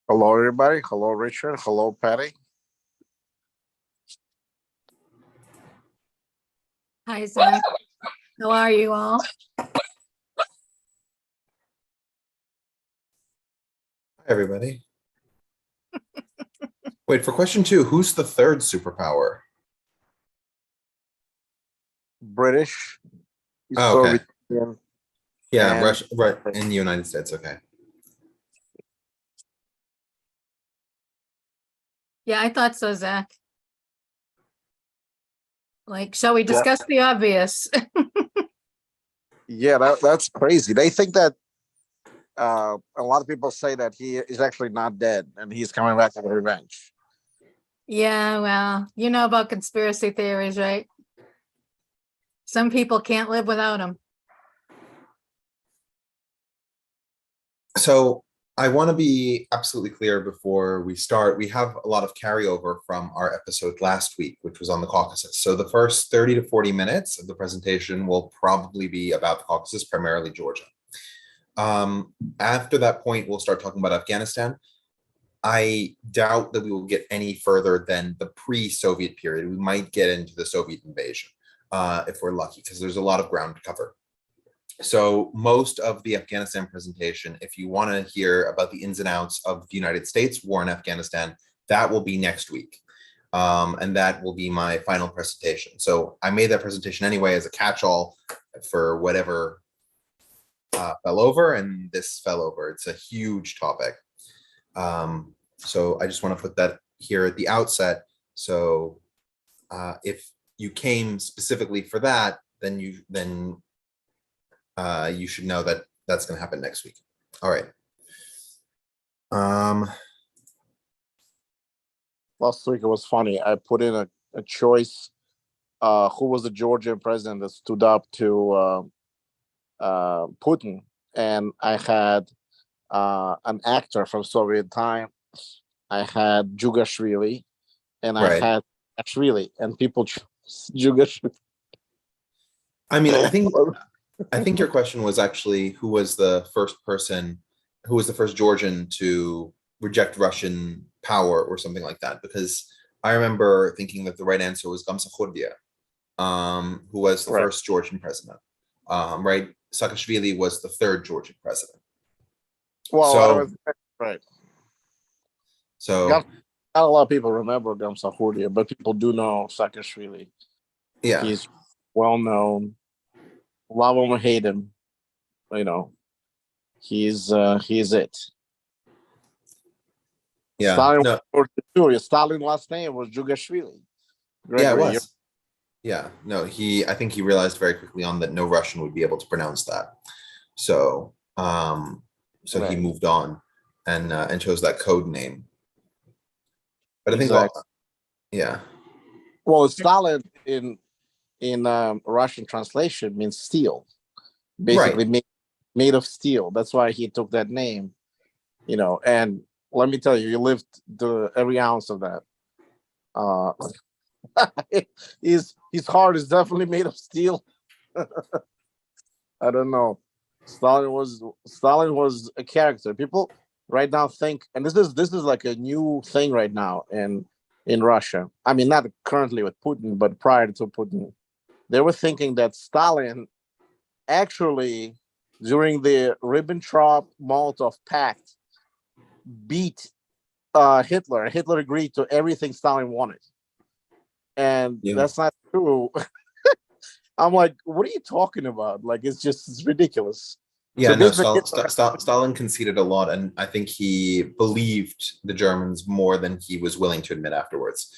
Hello, everybody. Hello, Richard. Hello, Patty. Hi, Zach. How are you all? Hi, everybody. Wait, for question 2, who's the third superpower? British. Oh, okay. Soviet Union, Yeah, and- Russia, right, in the United States. Okay. Yeah, I thought so, Zach. Like, shall we discuss the obvious? Yeah, that's crazy. They think that a lot of people say that he is actually not dead and he's coming back for revenge. Yeah, well, you know about conspiracy theories, right? Some people can't live without them. So I want to be absolutely clear before we start. We have a lot of carryover from our episode last week, which was on the Caucasus. So the first 30 to 40 minutes of the presentation will probably be about the Caucasus, primarily Georgia. After that point, we'll start talking about Afghanistan. I doubt that we will get any further than the pre-Soviet period. We might get into the Soviet invasion if we're lucky, because there's a lot of ground to cover. So most of the Afghanistan presentation, if you want to hear about the ins and outs of the United States war in Afghanistan, that will be next week. And that will be my final presentation. So I made that presentation anyway as a catch-all for whatever fell over, and this fell over. It's a huge topic. So I just want to put that here at the outset. So if you came specifically for that, then you should know that that's going to happen next week. All right. Last week it was funny. I put in a choice. Who was the Georgian president that stood up to Putin? And I had an actor from Soviet time. I had Jugashvili, and I Right. had Ashvili, and people chose Jugashvili. I mean, I think your question was actually who was the first Georgian to reject Russian power or something like that, because I remember thinking that the right answer was Gamsakhurdia, who was the first Georgian president. Right? Saakashvili was the third Georgian president. Well, right. So not a lot of people remember Gamsakhurdia, but people do know Saakashvili. Yeah, he's well known. Love him or hate him, you know, he's it. Yeah. Stalin, no. Stalin's last name was Jugashvili. Yeah, it was. Yeah, no, I think he realized very quickly on that no Russian would be able to pronounce that. So he moved on and chose that code name. But I think yeah. Well, Stalin in Russian translation means steel, basically made of steel. That's why he took that name, you know. And let me tell you, he lived every ounce of that. His heart is definitely made of steel. I don't know. Stalin was a character. People right now think, and this is like a new thing right now in Russia. I mean, not currently with Putin, but prior to Putin, they were thinking that Stalin actually, during the Ribbentrop-Molotov Pact, beat Hitler. Hitler agreed to everything Stalin wanted, and that's not true. I'm like, what are you talking about? Like, it's ridiculous. Yeah, no, Stalin conceded a lot, and I think he believed the Germans more than he was willing to admit afterwards.